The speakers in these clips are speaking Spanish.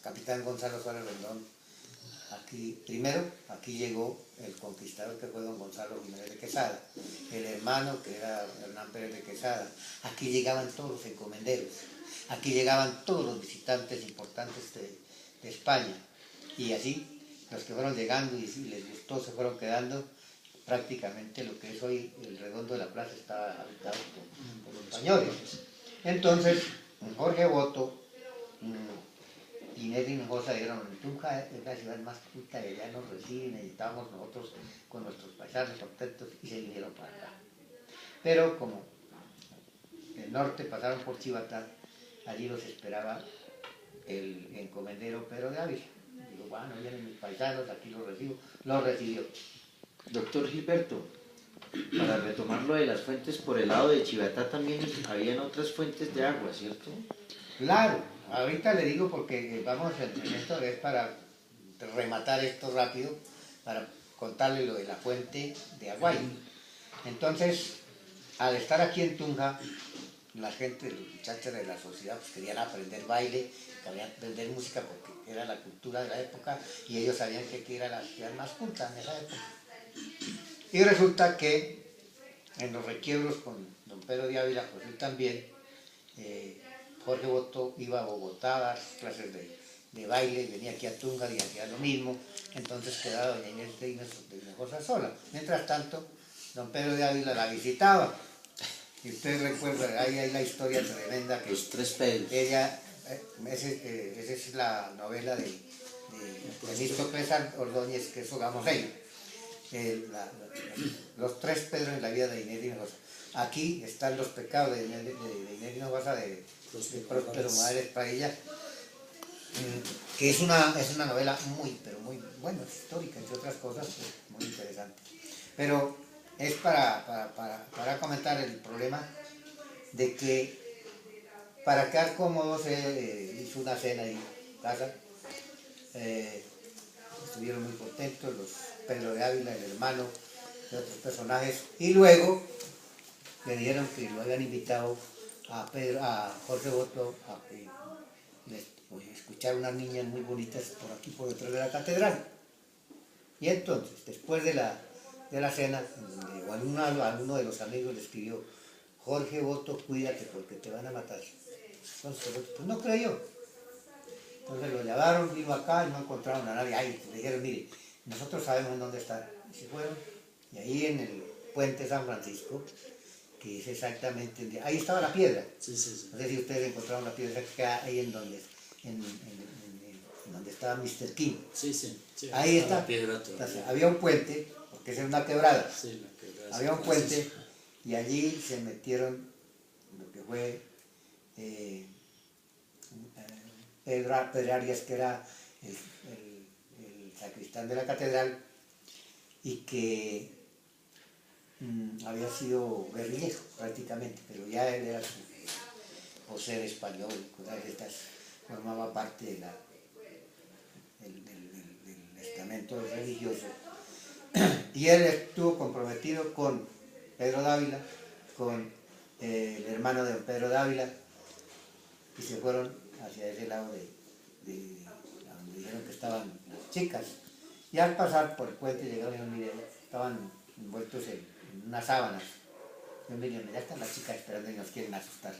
capitán Gonzalo Suárez Rendón, aquí llegó el conquistador que fue don Gonzalo Jiménez de Quesada, el hermano que era Hernán Pérez de Quesada. Aquí llegaban todos los encomenderos, aquí llegaban todos los visitantes importantes de España, y así los que fueron llegando y si les gustó se fueron quedando. Prácticamente lo que es hoy el redondo de la plaza está habitado por los españoles. Entonces, Jorge Boto, Inés y Hinojosa dijeron: Tunja es la ciudad más culta y allá nos reciben, y estábamos nosotros con nuestros paisanos contentos, y se vinieron para acá. Pero como del norte pasaron por Chivatá, allí los esperaba el encomendero Pedro de Ávila. Digo, bueno, vienen mis paisanos, aquí los recibo. Los recibió. Doctor Gilberto, para retomar lo de las fuentes, por el lado de Chivatá también habían otras fuentes de agua, ¿cierto? Claro, ahorita le digo porque vamos en esto, es para rematar esto rápido, para contarle lo de la fuente de Aguay. Entonces, al estar aquí en Tunja, la gente, los muchachos de la sociedad, pues querían aprender baile, querían aprender música porque era la cultura de la época, y ellos sabían que aquí era la ciudad más culta en esa época. Y resulta que en los requiebros con don Pedro de Ávila, pues él también, Jorge Boto iba a Bogotá a dar clases de baile, venía aquí a Tunja y hacía lo mismo. Entonces quedaba doña Inés de Hinojosa sola. Mientras tanto, don Pedro de Ávila la visitaba. Y usted recuerda, ahí hay la historia tremenda que Los tres Pedros. ella, esa es la novela de Temístocles Ordóñez, que es Sogamoseño. Los tres Pedros en la vida de Inés de Hinojosa. Aquí están los pecados de Inés de Hinojosa, de Próspero Madres Paella, que es una novela muy, pero muy buena, histórica, entre otras cosas, pues, muy interesante. Pero es para comentar el problema de que para quedar cómodos hizo una cena en casa. Estuvieron muy contentos los Pedro de Ávila, el hermano, de otros personajes, y luego le dijeron que lo habían invitado a Jorge Boto a escuchar unas niñas muy bonitas por aquí, por detrás de la catedral. Y entonces, después de la cena, alguno de los amigos le escribió: Jorge Boto, cuídate porque te van a matar. Entonces, pues no creyó. Entonces lo llamaron, vino acá y no encontraron a nadie. Ahí le dijeron: mire, nosotros sabemos dónde está. Y se fueron. Y ahí en el puente San Francisco, que es exactamente, ahí estaba la piedra. Sí, sí, sí. No sé si ustedes encontraron la piedra que queda ahí en donde estaba Mr. King. Sí, sí, sí. Ahí está. La piedra Entonces, había un puente, porque esa es una quebrada. Sí, la quebrada. Había un puente y allí se metieron lo que fue Pedro Arias, que era el sacristán de la catedral, y que había sido guerrillero prácticamente, pero ya él era por ser español, cosas de estas, formaba parte del estamento religioso. Y él estuvo comprometido con Pedro Dávila, con el hermano de Pedro Dávila, y se fueron hacia ese lado de donde dijeron que estaban las chicas. Y al pasar por el puente llegaron y dijeron: mire, estaban envueltos en unas sábanas. Y me dijeron: ya están las chicas esperando y nos quieren asustar.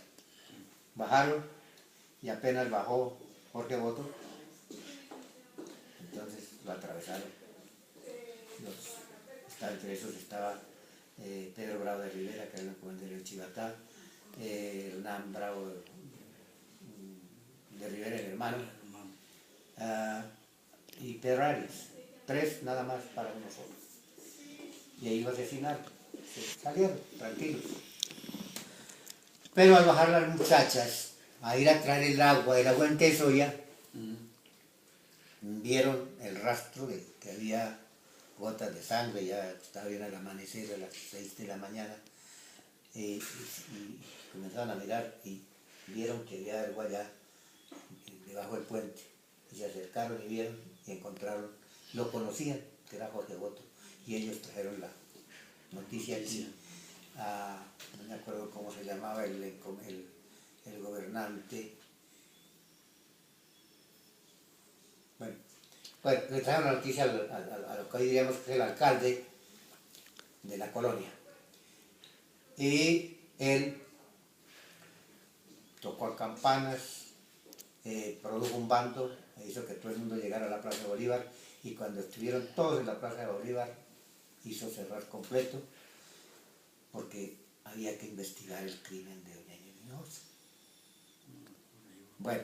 Bajaron y apenas bajó Jorge Boto, entonces lo atravesaron. Entre esos estaba Pedro Bravo de Rivera, que era el comandante de Chivatá, Hernán Bravo de Rivera, el hermano, y Pedro Arias. Tres nada más para uno solo. Y ahí lo asesinaron. Salieron tranquilos. Pero al bajar las muchachas a ir a traer el agua en Tesoya, vieron el rastro de que había gotas de sangre. Ya estaba bien al amanecer, a las 6 de la mañana, y comenzaron a mirar y vieron que había algo allá debajo del puente, y se acercaron y vieron y encontraron, lo conocían, que era Jorge Boto, y ellos trajeron la noticia aquí a, no me acuerdo cómo se llamaba el gobernante, Bueno, le trajeron la noticia a lo que hoy diríamos que es el alcalde de la colonia. Y él tocó a campanas, produjo un bando, hizo que todo el mundo llegara a la Plaza de Bolívar, y cuando estuvieron todos en la Plaza de Bolívar, hizo cerrar completo, porque había que investigar el crimen de doña Ñeñosa. Bueno,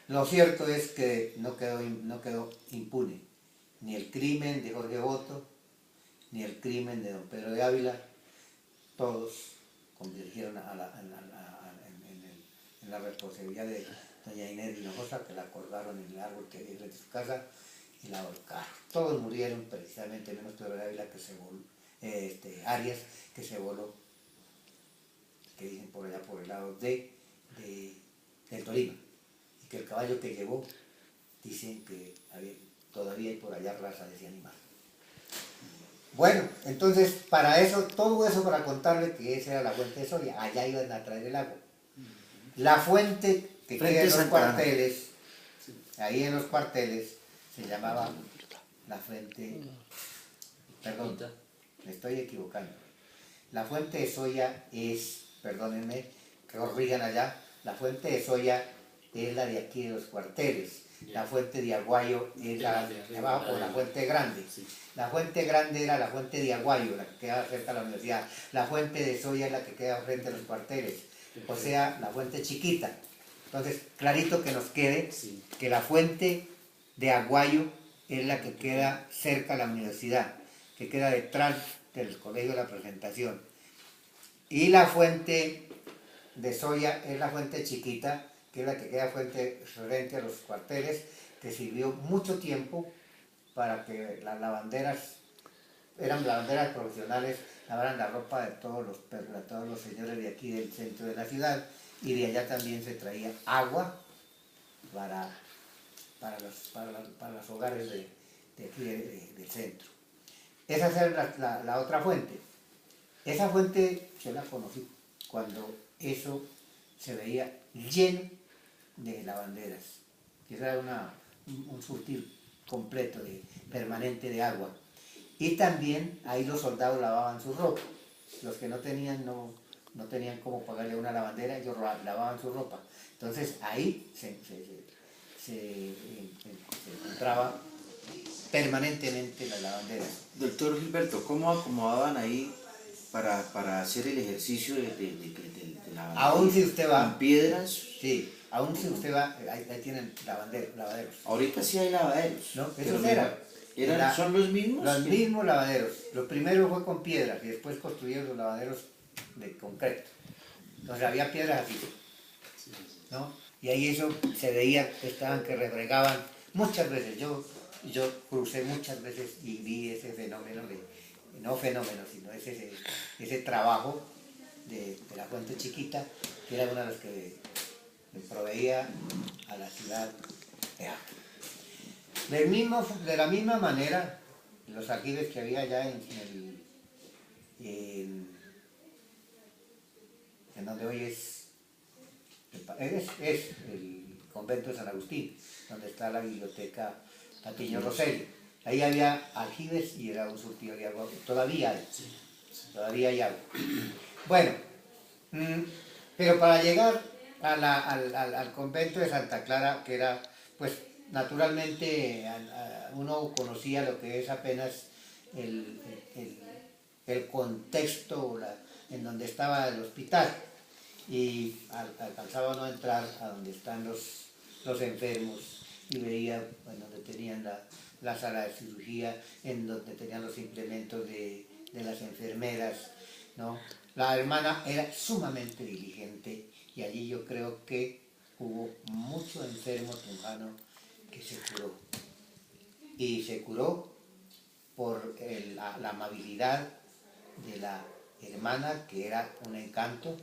lo cierto es que no quedó impune ni el crimen de Jorge Boto, ni el crimen de don Pedro de Ávila. Todos convirgieron en la responsabilidad de doña Inés Hinojosa, que la colgaron en el árbol que había de su casa y la ahorcaron. Todos murieron precisamente, menos Pedro de Ávila, que se voló, Arias, que se voló, que dicen por allá por el lado del Tolima, y que el caballo que llevó, dicen que todavía hay por allá raza de ese animal. Bueno, entonces, para eso, todo eso para contarle que esa era la fuente de Soria, allá iban a traer el agua. La fuente que queda en los cuarteles, ahí en los cuarteles, se llamaba la fuente, perdón, me estoy equivocando. La fuente de Soya es, perdónenme, que corrijan allá, la fuente de Soya es la de aquí de los cuarteles. La fuente de Aguayo es la de abajo, la fuente grande. La fuente grande era la fuente de Aguayo, la que quedaba cerca de la universidad. La fuente de Soya es la que queda frente a los cuarteles, o sea, la fuente chiquita. Entonces, clarito que nos quede que la fuente de Aguayo es la que queda cerca de la universidad, que queda detrás del Colegio de la Presentación. Y la fuente de Soya es la fuente chiquita, que es la que queda frente a los cuarteles, que sirvió mucho tiempo para que las lavanderas, eran lavanderas profesionales, lavaran la ropa de todos los señores de aquí del centro de la ciudad, y de allá también se traía agua para los hogares de aquí del centro. Esa es la otra fuente. Esa fuente yo la conocí cuando eso se veía lleno de lavanderas, que era un surtir completo, permanente de agua. Y también ahí los soldados lavaban su ropa. Los que no tenían cómo pagarle a una lavandera, ellos lavaban su ropa. Entonces ahí se encontraba permanentemente las lavanderas. Doctor Gilberto, ¿cómo acomodaban ahí para hacer el ejercicio de la Aún si usted va, con piedras? Sí, aún si usted va, ahí tienen lavaderos. Ahorita sí hay lavaderos. ¿No? Esos ¿Son los mismos? Los mismos lavaderos. Lo primero fue con piedras y después construyeron los lavaderos de concreto. Entonces había piedras así, ¿no? Y ahí eso se veía, estaban que refregaban muchas veces. Yo crucé muchas veces y vi ese fenómeno no fenómeno, sino ese trabajo de la fuente chiquita, que era una de las que le proveía a la ciudad de agua. De la misma manera, los aljibes que había allá en donde hoy es el convento de San Agustín, donde está la biblioteca Patiño Rosello. Ahí había aljibes y era un surtido de agua. Todavía hay agua. Bueno, pero para llegar al convento de Santa Clara, que era, pues, naturalmente uno conocía lo que es apenas el contexto en donde estaba el hospital, y alcanzaba uno a entrar a donde están los enfermos y veía en donde tenían la sala de cirugía, en donde tenían los implementos de las enfermeras, ¿no? La hermana era sumamente diligente y allí yo creo que hubo mucho enfermo tunjano que se curó. Y se curó por la amabilidad de la hermana, que era un encanto.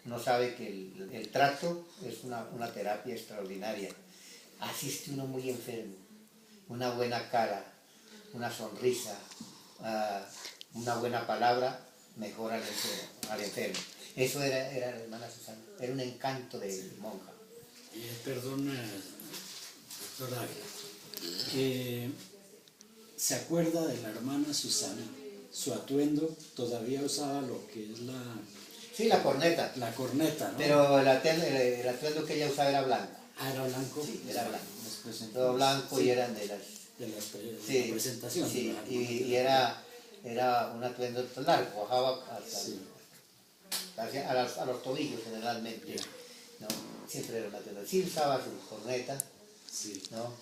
Uno sabe que el trato es una terapia extraordinaria. Asiste uno muy enfermo, una buena cara, una sonrisa, una buena palabra mejora al enfermo. Eso era la hermana Susana, era un encanto de monja. Perdón, doctor Ávila, ¿Se acuerda de la hermana Susana? Su atuendo todavía usaba lo que es Sí, la corneta. la corneta, ¿no? Pero el atuendo que ella usaba era blanco. Ah, era blanco. Sí, era blanco. Después, Todo blanco, sí, y eran de las... de la Sí, presentación. sí, ¿verdad? y era un atuendo largo, bajaba hasta Sí. a los tobillos generalmente, ¿no? Siempre era un atuendo. Sí usaba su corneta, Sí. ¿no?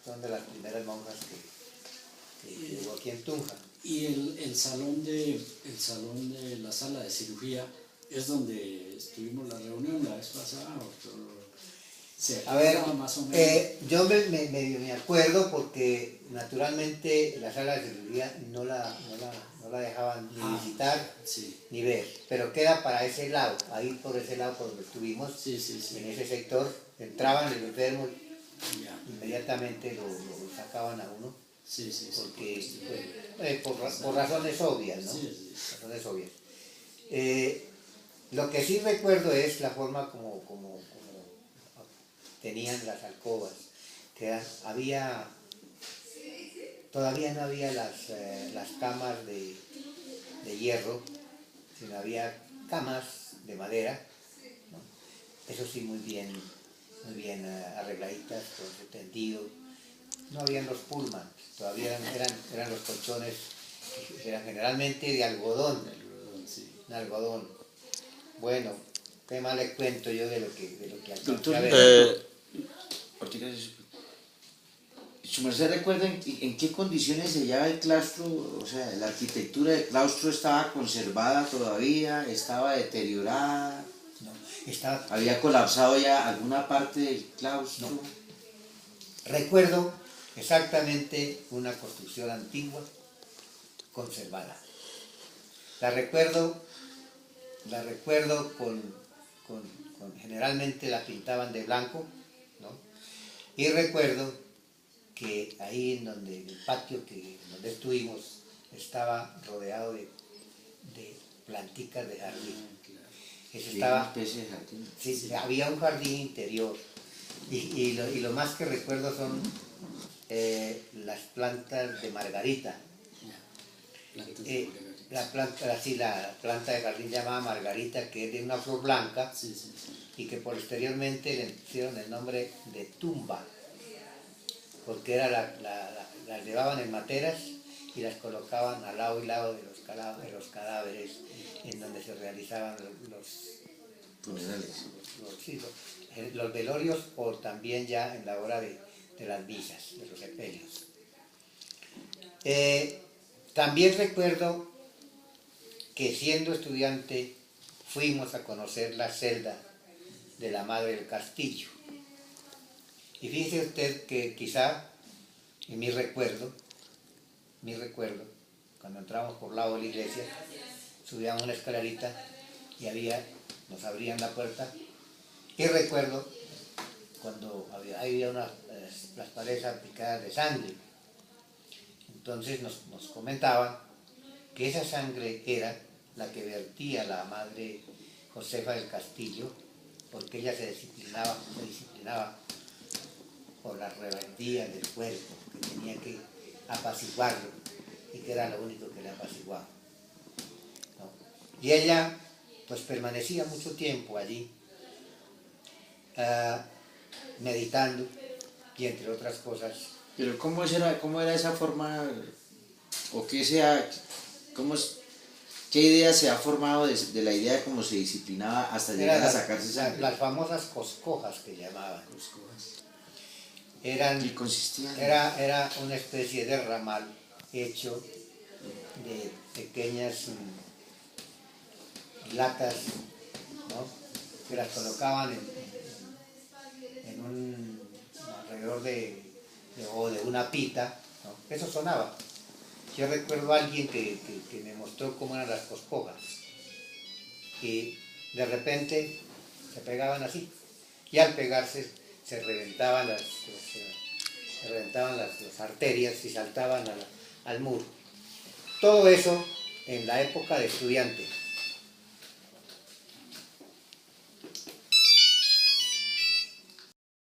Son de las primeras monjas que hubo aquí en Tunja. Y el salón de la sala de cirugía es donde estuvimos la reunión la vez pasada. ¿Se A ver, acuerda más o menos? yo me acuerdo porque naturalmente la sala de cirugía no la dejaban ni visitar Sí, ni ver, pero queda para ese lado, ahí por ese lado por donde estuvimos, sí, sí, sí. en ese sector, entraban el enfermo, Ya. inmediatamente lo sacaban a uno, Sí, sí, sí. porque por razones obvias, ¿no? Sí, sí. Razones obvias. Lo que sí recuerdo es la forma como tenían las alcobas, que todavía no había las camas de hierro, sino había camas de madera, ¿no? Eso sí, muy bien arregladitas, con su tendido. No habían los pullman, todavía eran los colchones, que eran generalmente de algodón, Sí. de algodón. Bueno, qué más le cuento yo de lo que alcancé Doctor, a ver. Ortiga, ¿su merced recuerda en qué condiciones se hallaba el claustro? O sea, la arquitectura del claustro estaba conservada todavía, estaba deteriorada, No, estaba... había colapsado ya alguna parte del claustro. No. Recuerdo exactamente una construcción antigua conservada. La recuerdo generalmente la pintaban de blanco, ¿no? Y recuerdo que ahí en el patio donde estuvimos estaba rodeado de planticas de jardín. Eso Sí, estaba, una especie de jardín. sí, había un jardín interior. Y lo más que recuerdo son las plantas de margarita. Plantas de margarita. La planta de jardín llamada margarita, que es de una flor blanca, Sí, sí, sí. y que posteriormente le pusieron el nombre de tumba, porque las llevaban en materas y las colocaban al lado y lado de los cadáveres en donde se realizaban Funerales. los velorios, o también ya en la hora de las misas, de los sepelios. También recuerdo que siendo estudiante fuimos a conocer la celda de la Madre del Castillo. Y fíjese usted que quizá en mi recuerdo, cuando entramos por el lado de la iglesia, subíamos una escalerita y nos abrían la puerta. Y recuerdo cuando había las paredes salpicadas de sangre. Entonces nos comentaban que esa sangre era la que vertía la Madre Josefa del Castillo, porque ella se disciplinaba por las rebeldías del cuerpo, que tenía que apaciguarlo, y que era lo único que le apaciguaba, ¿no? Y ella pues permanecía mucho tiempo allí, meditando, y entre otras cosas. Pero ¿cómo era esa forma, o qué idea se ha formado de la idea de cómo se disciplinaba hasta llegar a sacarse sangre? Las famosas coscojas que llamaban. ¿Qué consistían? Era una especie de ramal hecho de pequeñas latas, ¿no? Que las colocaban alrededor de una pita, ¿no? Eso sonaba. Yo recuerdo a alguien que me mostró cómo eran las coscojas, y de repente se pegaban así, y al pegarse se reventaban las arterias y saltaban al muro. Todo eso en la época de estudiante.